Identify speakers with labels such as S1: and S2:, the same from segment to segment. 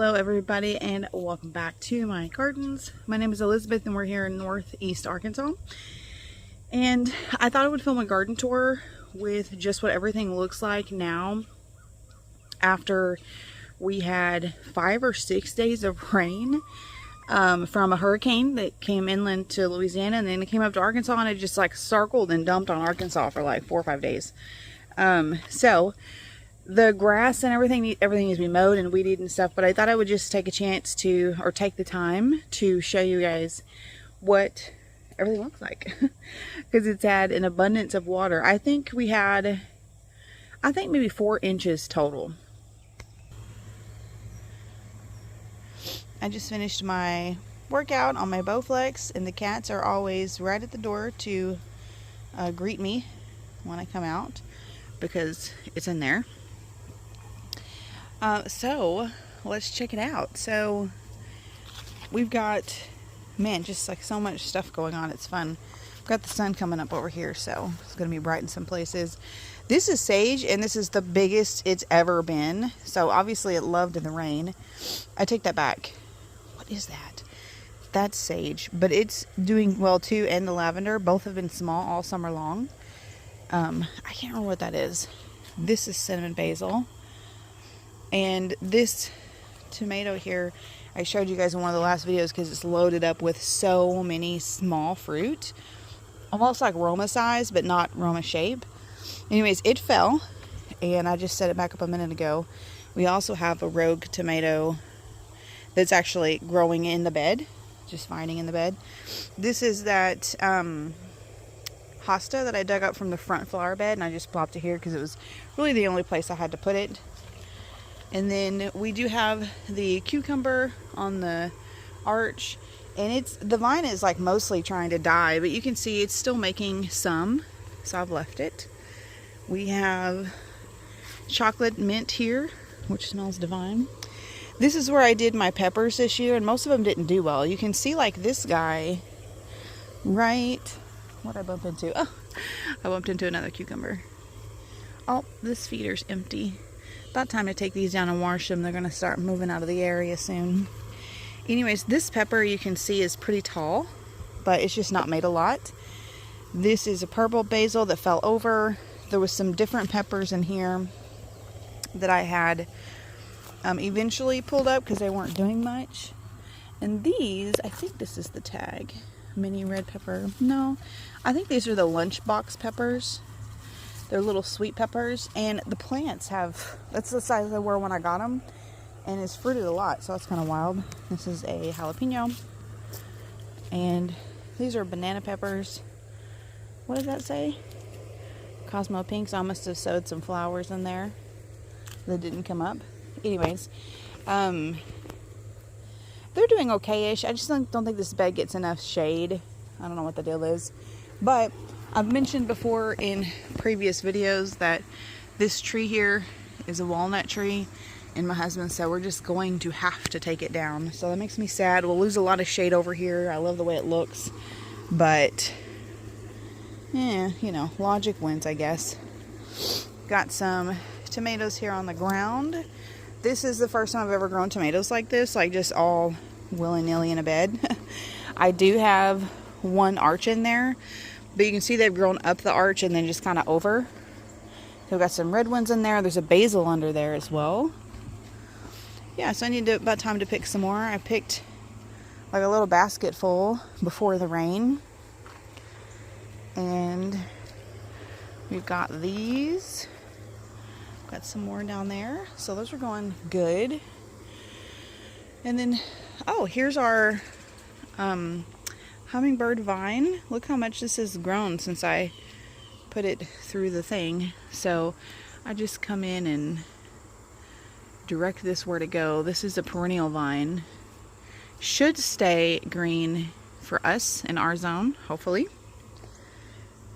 S1: Hello everybody and welcome back to my gardens. My name is Elizabeth and we're here in Northeast Arkansas. And I thought I would film a garden tour with just what everything looks like now after we had 5 or 6 days of rain from a hurricane that came inland to Louisiana, and then it came up to Arkansas and it just like circled and dumped on Arkansas for like 4 or 5 days. So the grass and everything needs to be mowed and weeded and stuff, but I thought I would just take a chance to, or take the time to show you guys what everything looks like because it's had an abundance of water. I think we had, maybe 4 inches total. I just finished my workout on my Bowflex and the cats are always right at the door to greet me when I come out because it's in there. So let's check it out. So we've got, man, just like so much stuff going on. It's fun. We've got the sun coming up over here, so it's going to be bright in some places. This is sage, and this is the biggest it's ever been. So obviously it loved the rain. I take that back. What is that? That's sage, but it's doing well too, and the lavender. Both have been small all summer long. I can't remember what that is. This is cinnamon basil. And this tomato here, I showed you guys in one of the last videos because it's loaded up with so many small fruit. Almost like Roma size, but not Roma shape. Anyways, it fell, and I just set it back up a minute ago. We also have a rogue tomato that's actually growing in the bed, just finding in the bed. This is that hosta that I dug up from the front flower bed, and I just plopped it here because it was really the only place I had to put it. And then we do have the cucumber on the arch, and the vine is like mostly trying to die, but you can see it's still making some, so I've left it. We have chocolate mint here, which smells divine. This is where I did my peppers this year, and most of them didn't do well. You can see like this guy, right? What did I bump into? Oh, I bumped into another cucumber. Oh, this feeder's empty. About time to take these down and wash them. They're going to start moving out of the area soon. Anyways, this pepper you can see is pretty tall, but it's just not made a lot. This is a purple basil that fell over. There was some different peppers in here that I had eventually pulled up because they weren't doing much. And these, I think this is the tag. Mini red pepper. No, I think these are the lunchbox peppers. They're little sweet peppers, and the plants that's the size they were when I got them, and it's fruited a lot, so that's kind of wild. This is a jalapeno, and these are banana peppers. What does that say? Cosmo Pinks. I must have sowed some flowers in there that didn't come up. Anyways, they're doing okay-ish. I just don't think this bed gets enough shade. I don't know what the deal is, but I've mentioned before in previous videos that this tree here is a walnut tree, and my husband said we're just going to have to take it down. So that makes me sad. We'll lose a lot of shade over here. I love the way it looks, but yeah, you know, logic wins, I guess. Got some tomatoes here on the ground. This is the first time I've ever grown tomatoes like this, like just all willy-nilly in a bed. I do have one arch in there, but you can see they've grown up the arch and then just kind of over. So we've got some red ones in there. There's a basil under there as well. Yeah, so I need about time to pick some more. I picked like a little basket full before the rain. And we've got these. Got some more down there. So those are going good. And then, oh, here's our hummingbird vine. Look how much this has grown since I put it through the thing. So I just come in and direct this where to go. This is a perennial vine. Should stay green for us in our zone, hopefully.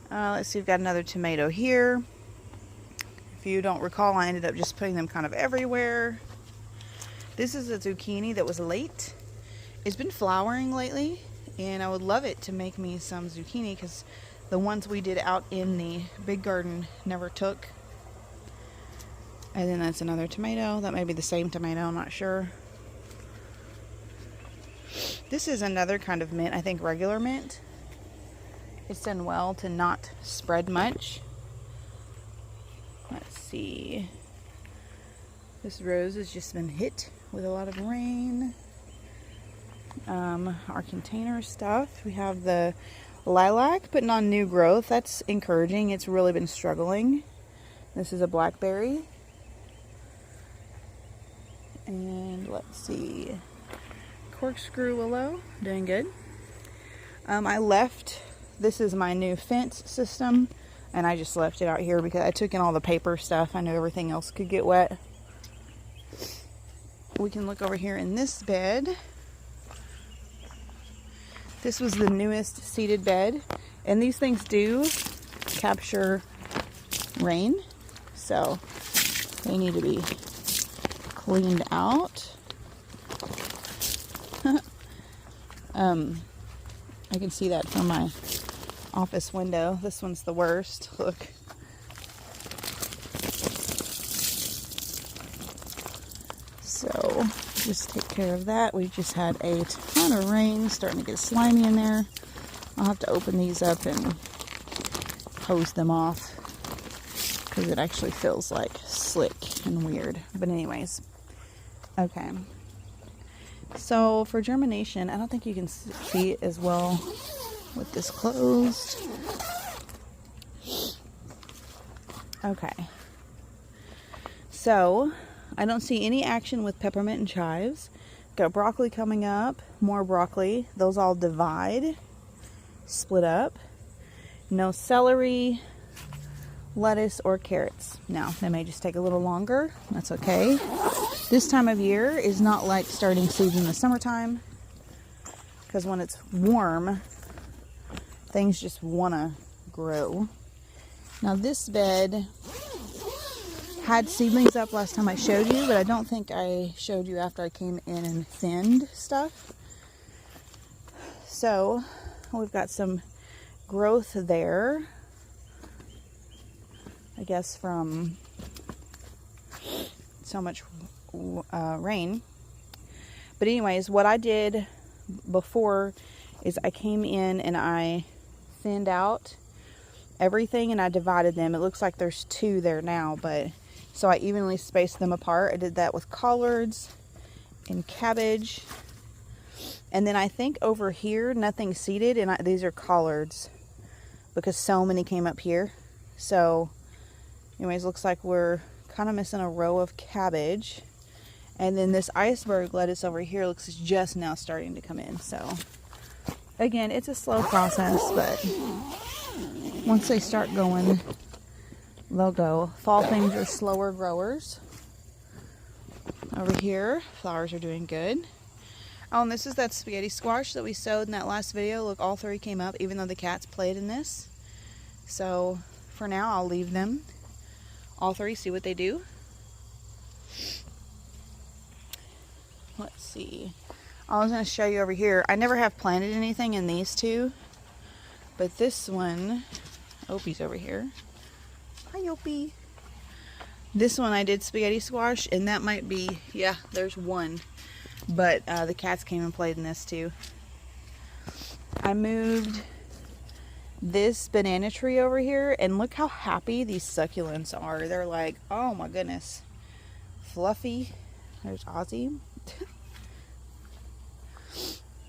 S1: Let's see, we've got another tomato here. If you don't recall, I ended up just putting them kind of everywhere. This is a zucchini that was late. It's been flowering lately, and I would love it to make me some zucchini because the ones we did out in the big garden never took. And then that's another tomato. That may be the same tomato, I'm not sure. This is another kind of mint, I think regular mint. It's done well to not spread much. Let's see. This rose has just been hit with a lot of rain. Our container stuff, we have the lilac, but not new growth. That's encouraging. It's really been struggling. This is a blackberry. And let's see. Corkscrew willow, doing good. I left, this is my new fence system, and I just left it out here because I took in all the paper stuff. I knew everything else could get wet. We can look over here in this bed. This was the newest seeded bed, and these things do capture rain, so they need to be cleaned out. I can see that from my office window. This one's the worst. Look. So just take care of that. We just had a ton of rain, starting to get slimy in there. I'll have to open these up and hose them off because it actually feels like slick and weird. But anyways, okay. So for germination, I don't think you can see it as well with this closed. Okay. So I don't see any action with peppermint and chives. Got broccoli coming up, more broccoli. Those all divide, split up. No celery, lettuce, or carrots. Now, they may just take a little longer. That's okay. This time of year is not like starting seeds in the summertime, because when it's warm, things just want to grow. Now, this bed had seedlings up last time I showed you, but I don't think I showed you after I came in and thinned stuff. So we've got some growth there, I guess from so much rain. But anyways, what I did before is I came in and I thinned out everything and I divided them. It looks like there's 2 there now, but so I evenly spaced them apart. I did that with collards and cabbage. And then I think over here, nothing seeded, and these are collards because so many came up here. So anyways, looks like we're kind of missing a row of cabbage. And then this iceberg lettuce over here looks just now starting to come in. So again, it's a slow process, but once they start going, they'll go. Fall things are slower growers. Over here, flowers are doing good. Oh, and this is that spaghetti squash that we sowed in that last video. Look, all 3 came up, even though the cats played in this. So for now, I'll leave them. All 3, see what they do. Let's see. I was going to show you over here. I never have planted anything in these 2. But this one, Opie's over here. Hi, Opie. This one I did spaghetti squash, and that might be, yeah, there's 1. But the cats came and played in this too. I moved this banana tree over here, and look how happy these succulents are. They're like, oh my goodness. Fluffy. There's Ozzy.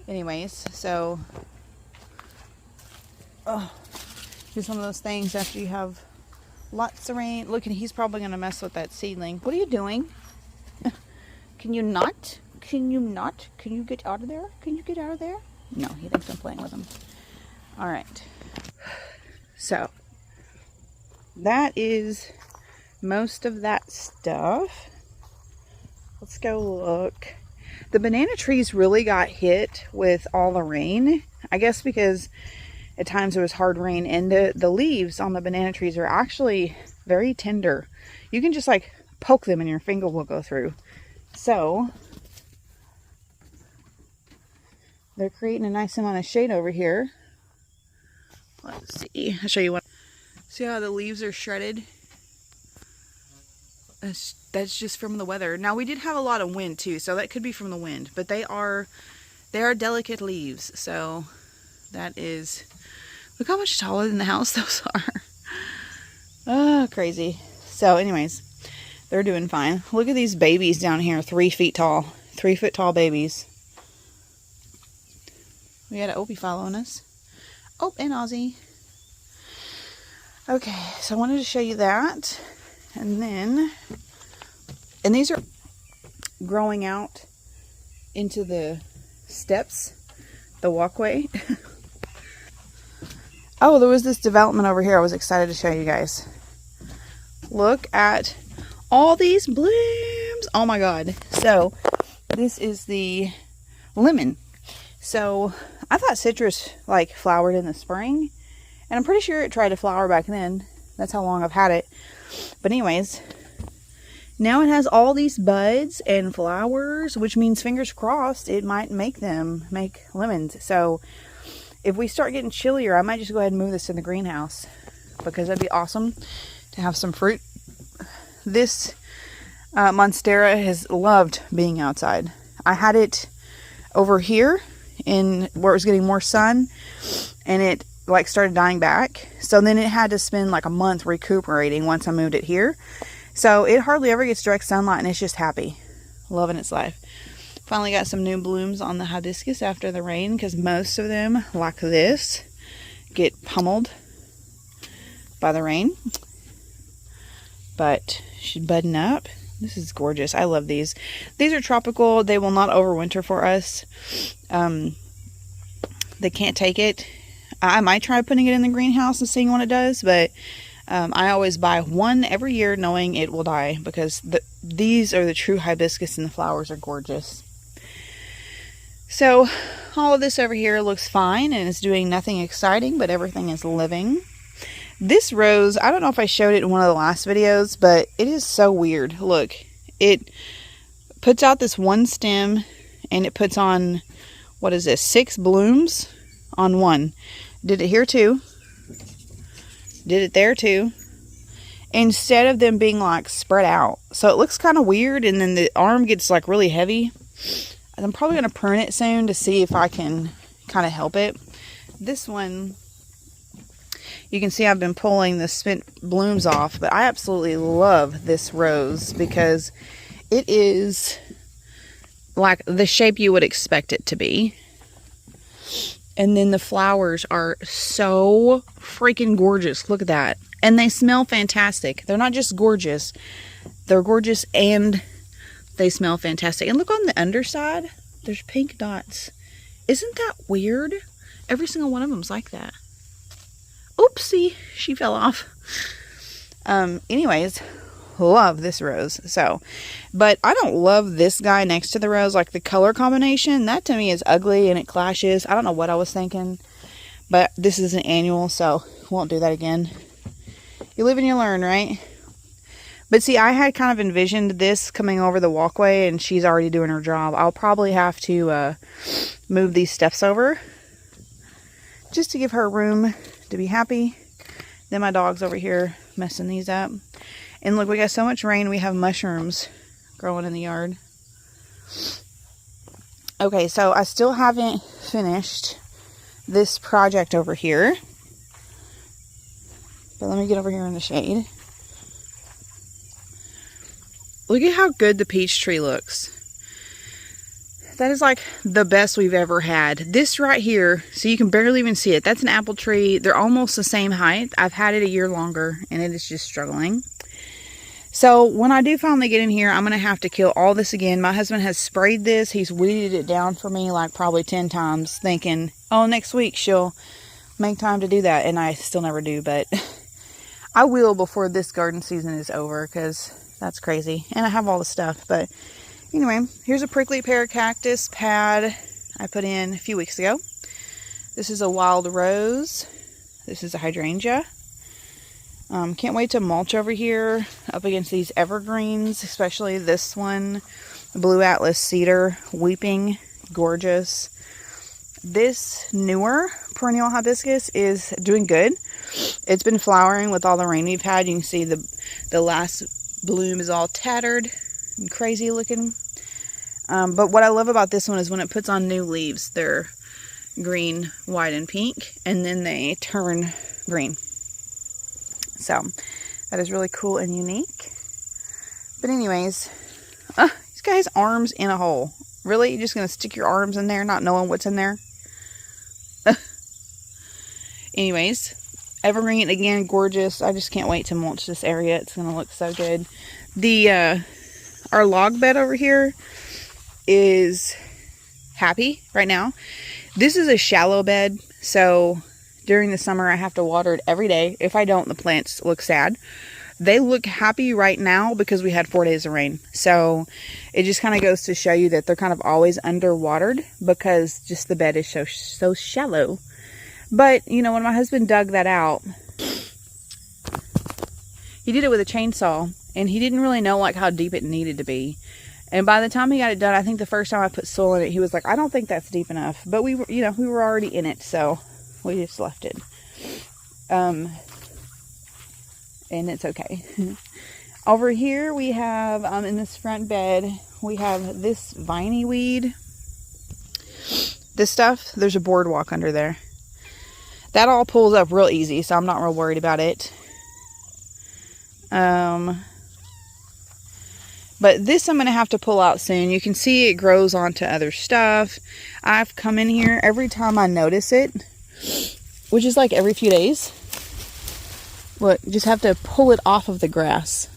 S1: Anyways, so just one of those things after you have lots of rain. Look, and he's probably going to mess with that seedling. What are you doing? Can you not? Can you not? Can you get out of there? Can you get out of there? No, he thinks I'm playing with him. All right. So that is most of that stuff. Let's go look. The banana trees really got hit with all the rain. I guess because at times there was hard rain, and the leaves on the banana trees are actually very tender. You can just like poke them and your finger will go through. So they're creating a nice amount of shade over here. Let's see. I'll show you what. See how the leaves are shredded? That's just from the weather. Now, we did have a lot of wind too, so that could be from the wind. But they are They are delicate leaves, so that is, look how much taller than the house those are. Oh, crazy. So anyways, they're doing fine. Look at these babies down here, 3 feet tall. 3 foot tall babies. We got an Opie following us. Oh, and Ozzy. Okay, so I wanted to show you that. And then, and these are growing out into the steps, the walkway. Oh, there was this development over here I was excited to show you guys. Look at all these blooms. Oh my god. So this is the lemon. So I thought citrus like flowered in the spring, and I'm pretty sure it tried to flower back then. That's how long I've had it. But anyways, now it has all these buds and flowers, which means fingers crossed it might make lemons. So if we start getting chillier, I might just go ahead and move this in the greenhouse, because that'd be awesome to have some fruit. This Monstera has loved being outside. I had it over here in where it was getting more sun, and it like started dying back. So then it had to spend like a month recuperating once I moved it here. So it hardly ever gets direct sunlight, and it's just happy, loving its life. Finally got some new blooms on the hibiscus after the rain, because most of them, like this, get pummeled by the rain. But she's budding up. This is gorgeous. I love these. These are tropical. They will not overwinter for us. They can't take it. I might try putting it in the greenhouse and seeing what it does, but I always buy one every year knowing it will die, because these are the true hibiscus and the flowers are gorgeous. So all of this over here looks fine and it's doing nothing exciting, but everything is living. This rose, I don't know if I showed it in one of the last videos, but it is so weird. Look, it puts out this one stem and it puts on, what is this, 6 blooms on one. Did it here too. Did it there too. Instead of them being like spread out. So it looks kind of weird, and then the arm gets like really heavy. I'm probably going to prune it soon to see if I can kind of help it. This one, you can see I've been pulling the spent blooms off, but I absolutely love this rose because it is like the shape you would expect it to be. And then the flowers are so freaking gorgeous. Look at that. And they smell fantastic. They're not just gorgeous. They're gorgeous and they smell fantastic. And look on the underside. There's pink dots. Isn't that weird? Every single one of them's like that. Oopsie. She fell off. Anyways, love this rose. So, but I don't love this guy next to the rose. Like the color combination, that to me is ugly and it clashes. I don't know what I was thinking. But this is an annual, so won't do that again. You live and you learn, right? But see, I had kind of envisioned this coming over the walkway, and she's already doing her job. I'll probably have to move these steps over just to give her room to be happy. Then my dog's over here messing these up. And look, we got so much rain, we have mushrooms growing in the yard. Okay, so I still haven't finished this project over here. But let me get over here in the shade. Look at how good the peach tree looks. That is like the best we've ever had. This right here, so you can barely even see it. That's an apple tree. They're almost the same height. I've had it a year longer and it is just struggling. So when I do finally get in here, I'm going to have to kill all this again. My husband has sprayed this. He's weeded it down for me like probably 10 times, thinking, oh, next week she'll make time to do that. And I still never do, but I will before this garden season is over, because that's crazy. And I have all the stuff. But anyway, here's a prickly pear cactus pad I put in a few weeks ago. This is a wild rose. This is a hydrangea. Can't wait to mulch over here up against these evergreens, especially this one, Blue Atlas Cedar, weeping, gorgeous. This newer perennial hibiscus is doing good. It's been flowering with all the rain we've had. You can see the last bloom is all tattered and crazy looking. But what I love about this one is when it puts on new leaves, they're green, white, and pink, and then they turn green. So that is really cool and unique. But anyways, this guy has arms in a hole. Really? You're just going to stick your arms in there not knowing what's in there? Anyways, evergreen, again, gorgeous. I just can't wait to mulch this area. It's going to look so good. Our log bed over here is happy right now. This is a shallow bed, so during the summer I have to water it every day. If I don't, the plants look sad. They look happy right now because we had 4 days of rain. So it just kind of goes to show you that they're kind of always underwatered because just the bed is so shallow. But, you know, when my husband dug that out, he did it with a chainsaw, and he didn't really know like how deep it needed to be. And by the time he got it done, I think the first time I put soil in it, he was like, I don't think that's deep enough. But we were, you know, we were already in it, so we just left it. And it's okay. Over here we have, in this front bed, we have this viney weed. This stuff, there's a boardwalk under there. That all pulls up real easy, so I'm not real worried about it. But this I'm going to have to pull out soon. You can see it grows onto other stuff. I've come in here every time I notice it, which is like every few days. Look, just have to pull it off of the grass.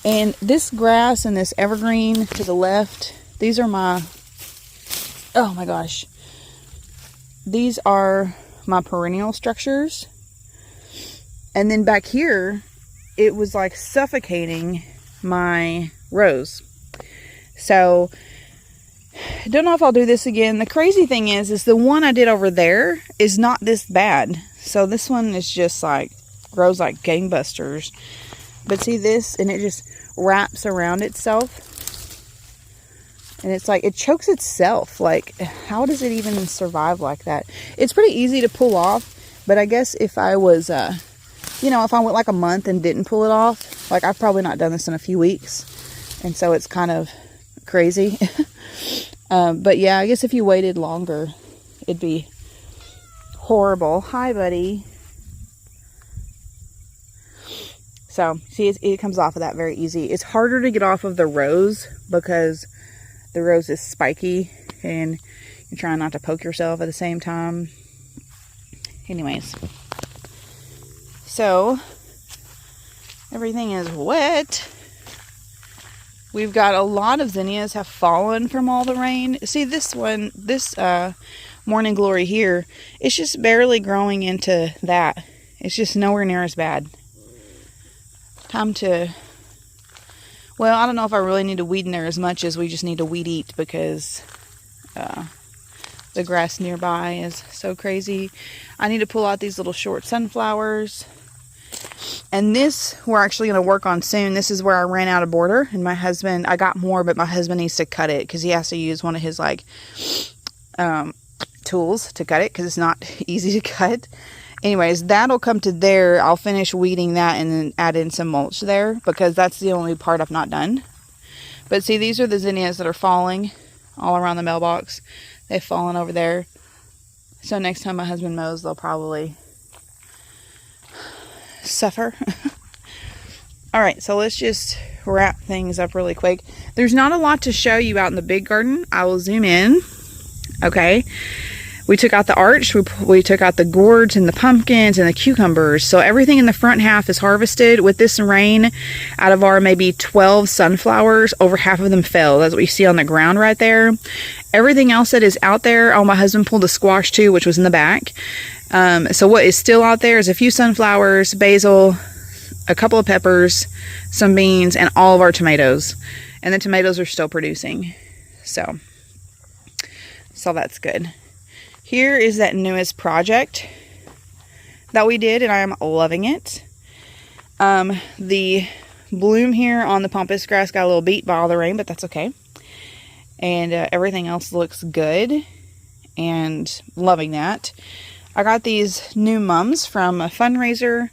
S1: And this grass and this evergreen to the left, these are my, oh my gosh. These are my perennial structures. And then back here, it was like suffocating my rose. So I don't know if I'll do this again. The crazy thing is the one I did over there is not this bad. So this one is just like grows like gangbusters. But see this, and it just wraps around itself. And it's like, it chokes itself. Like, how does it even survive like that? It's pretty easy to pull off. But I guess if I was, you know, if I went like a month and didn't pull it off, like I've probably not done this in a few weeks. And so it's kind of crazy. But yeah, I guess if you waited longer, it'd be horrible. Hi, buddy. So, see, it comes off of that very easy. It's harder to get off of the rose because the rose is spiky and you're trying not to poke yourself at the same time. Anyways. So, everything is wet. We've got a lot of zinnias have fallen from all the rain. See, this one, this Morning Glory here, it's just barely growing into that. It's just nowhere near as bad. Time to, well, I don't know if I really need to weed in there as much as we just need to weed eat because the grass nearby is so crazy. I need to pull out these little short sunflowers. And this we're actually going to work on soon. This is where I ran out of border, and my husband, I got more, but my husband needs to cut it because he has to use one of his like tools to cut it because it's not easy to cut. Anyways, that'll come to there. I'll finish weeding that and then add in some mulch there because that's the only part I've not done. But see, these are the zinnias that are falling all around the mailbox. They've fallen over there. So next time my husband mows, they'll probably suffer. Alright, so let's just wrap things up really quick. There's not a lot to show you out in the big garden. I will zoom in. Okay. We took out the arch, we took out the gourds and the pumpkins and the cucumbers. So everything in the front half is harvested. With this rain, out of our maybe 12 sunflowers, over half of them fell. That's what you see on the ground right there. Everything else that is out there, oh, my husband pulled the squash too, which was in the back. So what is still out there is a few sunflowers, basil, a couple of peppers, some beans, and all of our tomatoes. And the tomatoes are still producing. So that's good. Here is that newest project that we did, and I am loving it. The bloom here on the pampas grass got a little beat by all the rain, but that's okay. And everything else looks good, and loving that. I got these new mums from a fundraiser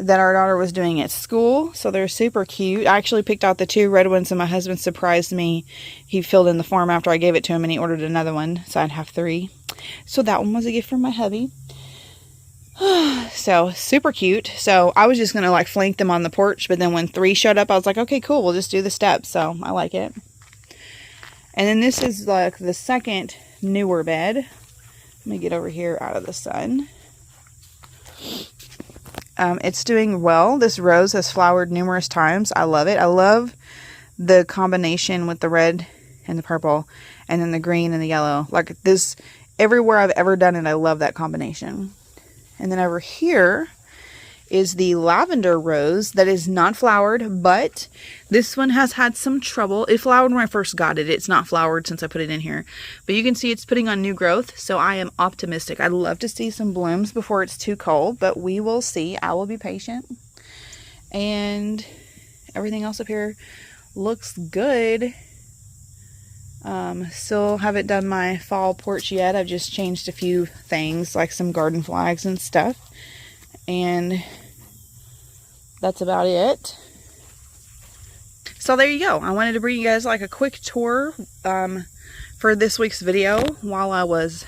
S1: that our daughter was doing at school. So they're super cute. I actually picked out the 2 red ones, and my husband surprised me. He filled in the form after I gave it to him, and he ordered another one, so I'd have 3. So that one was a gift from my hubby. So super cute. So I was just gonna like flank them on the porch, but then when 3 showed up, I was like, okay, cool, we'll just do the steps. So I like it. And then this is like the second newer bed. Let me get over here out of the sun. It's doing well. This rose has flowered numerous times. I love it. I love the combination with the red and the purple, and then the green and the yellow. Like this, everywhere I've ever done it, I love that combination. And then over here is the lavender rose that is not flowered, but this one has had some trouble. It flowered when I first got it. It's not flowered since I put it in here, but you can see it's putting on new growth, so I am optimistic. I'd love to see some blooms before it's too cold, but we will see. I will be patient. And everything else up here looks good. Still haven't done my fall porch yet. I've just changed a few things, like some garden flags and stuff, and that's about it. So there you go. I wanted to bring you guys like a quick tour for this week's video while I was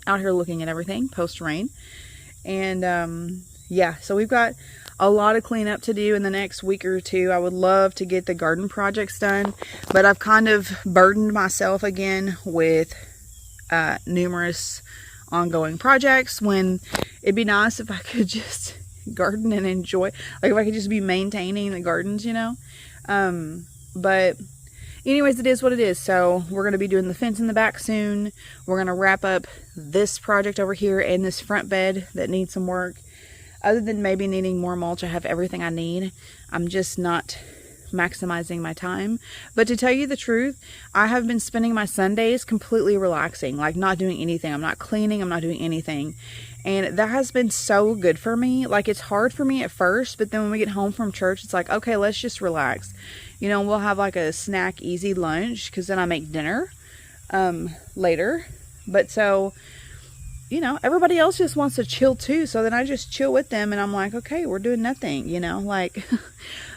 S1: out here looking at everything post rain. And yeah, so we've got a lot of cleanup to do in the next week or 2. I would love to get the garden projects done, but I've kind of burdened myself again with numerous ongoing projects, when it'd be nice if I could just garden and enjoy, like if I could just be maintaining the gardens, you know. But anyways, it is what it is. So we're going to be doing the fence in the back soon. We're going to wrap up this project over here and this front bed that needs some work. Other than maybe needing more mulch, I have everything I need. I'm just not maximizing my time. But to tell you the truth, I have been spending my Sundays completely relaxing, like not doing anything. I'm not cleaning, I'm not doing anything. And that has been so good for me. Like, it's hard for me at first, but then when we get home from church, it's like, okay, let's just relax. You know, we'll have like a snack, easy lunch, because then I make dinner later. But so, you know, everybody else just wants to chill too. So then I just chill with them, and I'm like, okay, we're doing nothing, you know, like,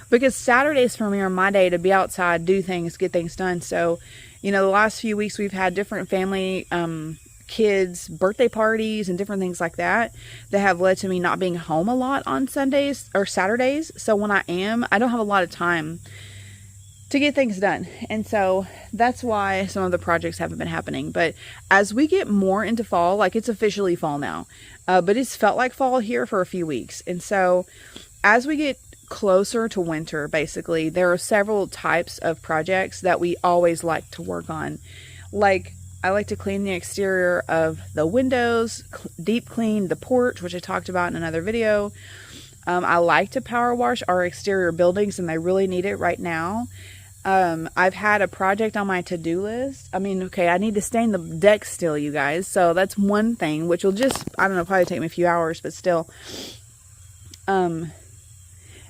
S1: because Saturdays for me are my day to be outside, do things, get things done. So, you know, the last few weeks we've had different family, kids' birthday parties and different things like that have led to me not being home a lot on Sundays or Saturdays. So when I am, I don't have a lot of time to get things done. And so that's why some of the projects haven't been happening. But as we get more into fall, like it's officially fall now, but it's felt like fall here for a few weeks. And so as we get closer to winter, basically, there are several types of projects that we always like to work on. Like, I like to clean the exterior of the windows, deep clean the porch, which I talked about in another video. I like to power wash our exterior buildings, and they really need it right now. I've had a project on my to-do list. I mean, okay, I need to stain the deck still, you guys. So that's one thing, which will just, I don't know, probably take me a few hours, but still.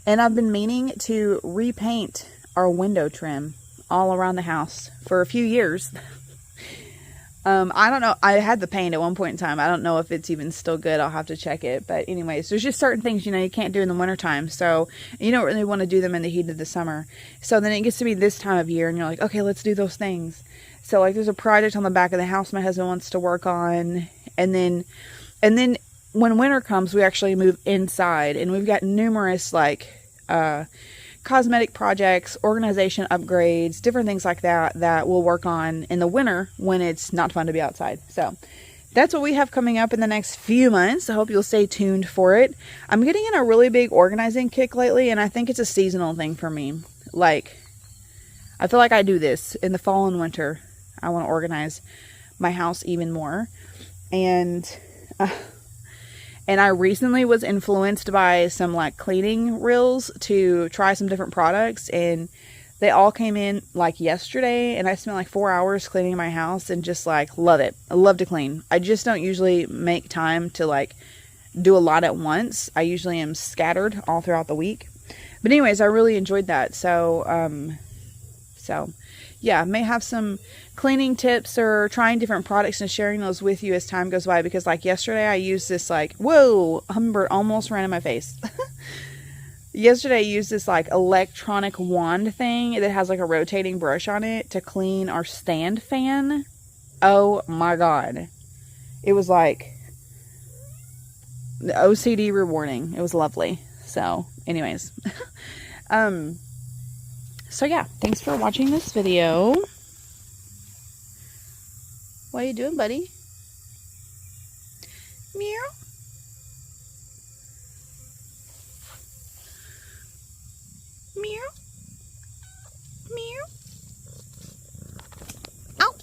S1: And I've been meaning to repaint our window trim all around the house for a few years. I don't know. I had the paint at one point in time. I don't know if it's even still good. I'll have to check it. But anyways, there's just certain things, you know, you can't do in the wintertime. So you don't really want to do them in the heat of the summer. So then it gets to be this time of year and you're like, okay, let's do those things. So like there's a project on the back of the house my husband wants to work on. And then when winter comes, we actually move inside, and we've got numerous like, cosmetic projects, organization upgrades, different things like that we'll work on in the winter when it's not fun to be outside. So that's what we have coming up in the next few months. I hope you'll stay tuned for it. I'm getting in a really big organizing kick lately, and I think it's a seasonal thing for me. Like, I feel like I do this in the fall and winter. I want to organize my house even more. And I recently was influenced by some like cleaning reels to try some different products, and they all came in like yesterday, and I spent like 4 hours cleaning my house and just like love it. I love to clean. I just don't usually make time to like do a lot at once. I usually am scattered all throughout the week. But anyways, I really enjoyed that. So yeah, I may have some cleaning tips or trying different products and sharing those with you as time goes by, because like yesterday I used this like, whoa, hummingbird almost ran in my face. Yesterday I used this like electronic wand thing that has like a rotating brush on it to clean our stand fan. Oh my god. It was like the OCD rewarding. It was lovely. So anyways. So yeah, thanks for watching this video. What are you doing, buddy? Meow. Meow. Meow. Ow!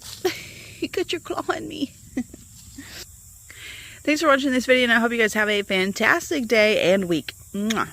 S1: You got your claw on me. Thanks for watching this video, and I hope you guys have a fantastic day and week. Mwah.